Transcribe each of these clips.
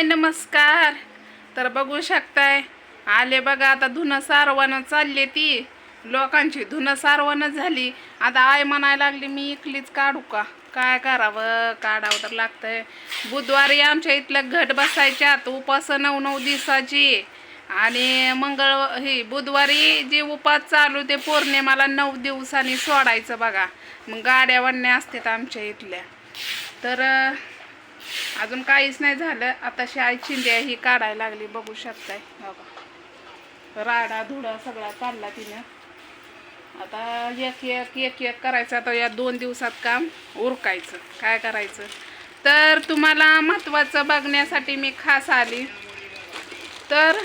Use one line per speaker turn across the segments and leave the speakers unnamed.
हाय नमस्कार. तर बघू शकताय आले बघा. आता धुणं सारवणं चालले ती लोकांची धुणं सारवणं झाली. आता आय म्हणायला लागली मी इकलीच काढू का. काय करावं, काढावं तर लागतंय. बुधवारी आमच्या इथलं घट बसायच्यात उपास 9 दिवसाची. आणि ही बुधवारी जे उपास चालू ते पौर्णिमाला 9 दिवसांनी सोडायचं बघा. मग गाड्या वडण्या असतात आमच्या इथल्या. तर अजून काहीच नाही झालं. आता शाळेत चिंध्या ही काढायला लागली बघू शकताय बघा. राडा धुडा सगळा काढला तिनं. आता एक एक एक एक करायचं. आता या 2 दिवसात काम उरकायचं. काय करायचं. तर तुम्हाला महत्त्वाचं बघण्यासाठी मी खास आली. तर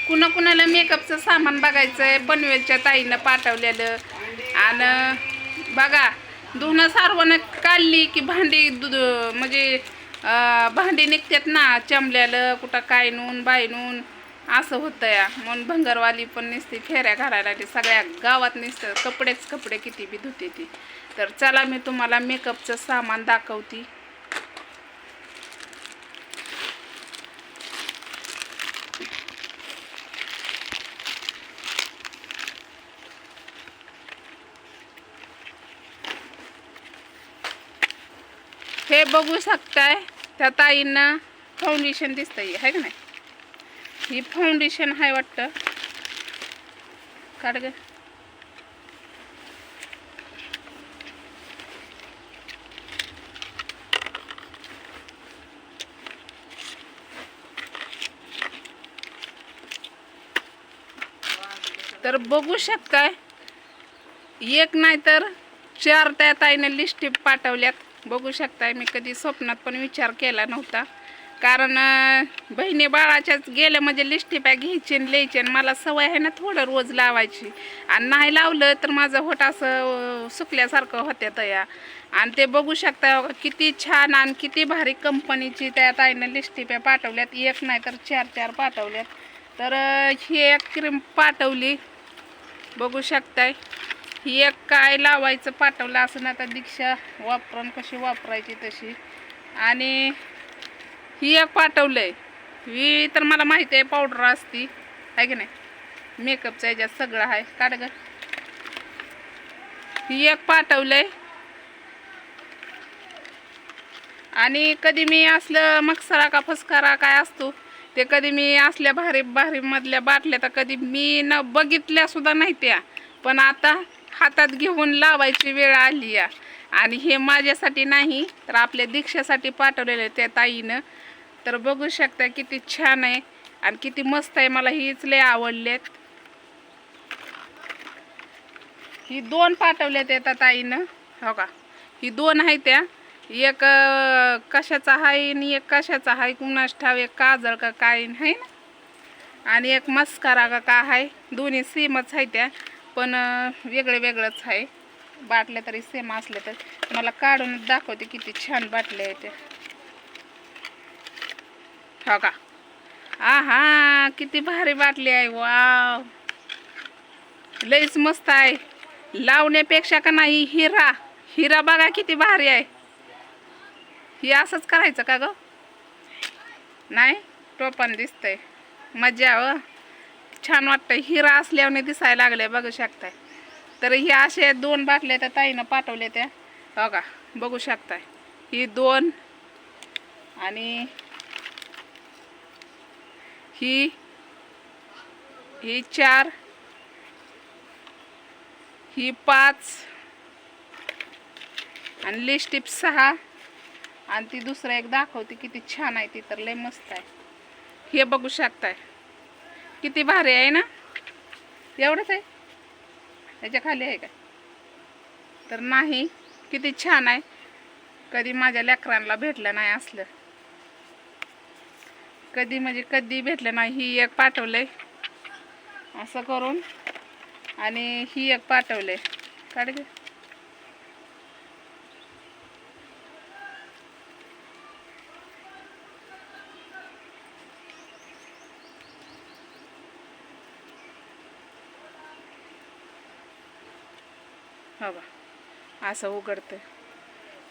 कुणाला मेकअपचं सामान बघायचं आहे. पनवेलच्या ताईनं पाठवलेलं. आणि बघा धुणं सारवणं काढली की भांडी म्हणजे भांडी निघतात ना चमल्यालं कुठं काय नून बाय नून असं होतं या. म्हणून भंगरवाली पण नुसती फेऱ्या घालायला लागली. सगळ्या गावात नुसतं कपडे किती बी धुते ती. तर चला मी तुम्हाला मेकअपचं सामान दाखवते. हे बघू शकताय त्या ताईंना फाउंडेशन दिसतंय आहे का नाही. ही फाउंडेशन आहे वाटतं. काढ ग. तर बघू शकताय एक नाही तर 4 त्या ताईने लिस्टिप पाठवल्यात. बघू शकताय मी कधी स्वप्नात पण विचार केला नव्हता. कारण बहिणी बाळाच्याच गेल्या म्हणजे लिस्टिपा घ्यायची आणि लिहायची. आणि मला सवय आहे ना थोडं रोज लावायची. आणि नाही लावलं तर माझं होट असं सुकल्यासारखं होत्या तया. आणि ते बघू शकता किती छान आणि किती भारी कंपनीची त्या ताईनं लिस्टिप्या पाठवल्यात. एक नाही तर 4 पाठवल्यात. तर ही एक क्रीम पाठवली बघू शकताय. ही एक काय लावायचं पाठवलं असं ना तर दीक्षा वापरून कशी वापरायची तशी. आणि ही एक पाठवलंय. ही तर मला माहिती आहे पावडर असती आहे की नाही. मेकअपचं याच्यात सगळं आहे. काढ ग. ही एक पाठवलंय. आणि कधी मी असलं मक्सरा का फुसकारा काय असतो ते कधी मी असल्या भारी मधल्या बाटल्या तर कधी मी न बघितल्या सुद्धा नाही त्या. पण आता हातात घेऊन लावायची वेळ आली या. आणि हे माझ्यासाठी नाही तर आपल्या दीक्षासाठी पाठवलेलं त्या ताईनं. तर बघू शकता किती छान आहे आणि किती मस्त आहे. मला हीच लय आवडलेत. ही 2 पाठवल्यात त्या ताईनं हो का. ही 2 आहे त्या. एक कशाचा आहे आणि एक कशाचा आहे कुणास ठाव. एक काजळ का काय आहे ना आणि एक मस्कारा का काय आहे. दोन्ही सेमच आहे त्या पण वेगळंच आहे. बाटल्या तरी सेम असल्या तर मला काढून दाखवते किती छान बाटल्या आहेत त्या हो का. आहा किती भारी बाटली आहे. वाव लईच मस्त आहे. लावण्यापेक्षा का नाही हिरा बघा किती भारी आहे. ही असंच करायचं का ग. नाही टोपण दिसतंय. मजा व छान वाटतं. हिरा असल्याने दिसायला लागले बघू शकताय. तर ही असे 2 बाटल्या त्या ताईनं पाठवल्या त्या हो का. बघू शकताय ही 2 आणि ही 4 ही 5 आणि लिपस्टिक 6 आणि ती दुसरं एक दाखवते किती छान आहे. ती तर लय मस्त आहे. हे बघू शकताय किती भारी आहे ना. एवढंच आहे त्याच्या खाली आहे का तर नाही. किती छान आहे. कधी माझ्या लेकरांना भेटलं नाही असलं. कधी म्हणजे कधी भेटलं नाही. ही एक पाठवलंय असं करून आणि ही एक पाठवलंय. काढ गे. हो बा असं उघडतं.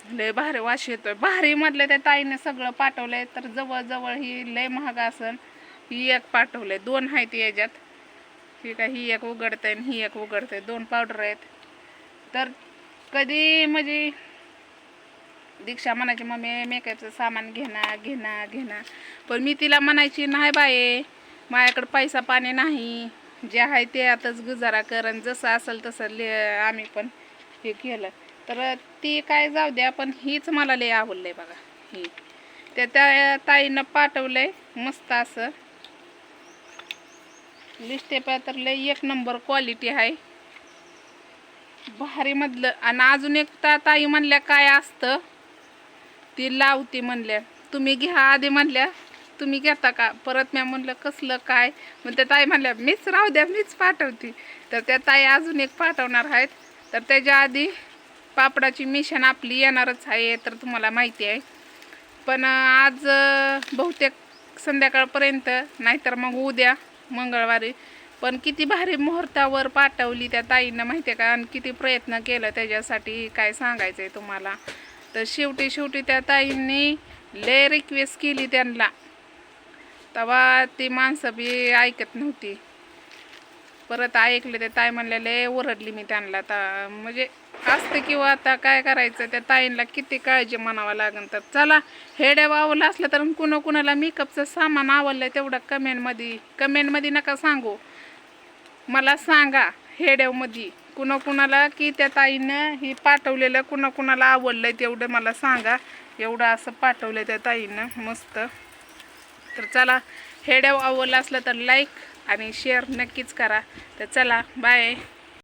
लय भारी वास येतोय. भारी मधलं त्या ताईने सगळं पाठवलंय. तर जवळजवळ ही लय महाग असन. ही एक पाठवलंय, 2 आहेत याच्यात. ही काय ही एक उघडतंय आणि ही एक उघडतंय, 2 पावडर आहेत. तर कधी म्हणजे दीक्षा म्हणायची मम्मी मेकअपचं सामान घेणार. पण मी तिला म्हणायची नाही बाये, माझ्याकडे पैसा पाणी नाही, जे आहे ते आताच गुजारा कर, आणि जसं असेल तसं आम्ही पण हे केलं. तर ती काय जाऊ द्या, पण हीच मला लय आवडलंय बघा. ही त्या ताईनं पाठवलंय मस्त असं लिस्ट पेपर. तर लय 1 नंबर क्वालिटी आहे, भारी मधलं. आणि अजून एक ताई म्हणल्या काय असतं ती लावती म्हणल्या, तुम्ही घ्या आधी म्हणल्या, तुम्ही घेता का? परत मी म्हणलं कसलं काय? मग त्या ताई म्हणल्या मीच राहू द्या, मीच पाठवते. तर त्या ताई अजून एक पाठवणार आहेत. तर त्याच्या आधी पापडाची मिशन आपली येणारच आहे, तर तुम्हाला माहिती आहे. पण आज बहुतेक संध्याकाळपर्यंत, नाहीतर मग उद्या मंगळवारी. पण किती भारी मुहूर्तावर पाठवली त्या ताईंना माहिती आहे का, आणि किती प्रयत्न केला त्याच्यासाठी काय सांगायचं आहे तुम्हाला. तर शेवटी त्या ताईंनी लय रिक्वेस्ट केली त्यांना, तेव्हा ती माणसं बी ऐकत नव्हती. परत ऐकले ते ताई म्हणलेले, ओरडली मी त्यांना. तर म्हणजे असतं किंवा आता काय करायचं, त्या ताईंना किती काळजी म्हणावं लागेल. तर चला, हेड्या आवडलं असलं तर कुणाला मेकअपचं सामान आवडलं तेवढं कमेंटमध्ये नका सांगू, मला सांगा हेड्यामध्ये कुणाला की त्या ताईनं ही पाठवलेलं कुणाला आवडलंय तेवढं मला सांगा. एवढं असं पाठवलं त्या ताईनं मस्त. तर चला, हेड्या आवडलं असलं तर लाईक आणि शेअर नक्कीच करा. तर चला, बाय.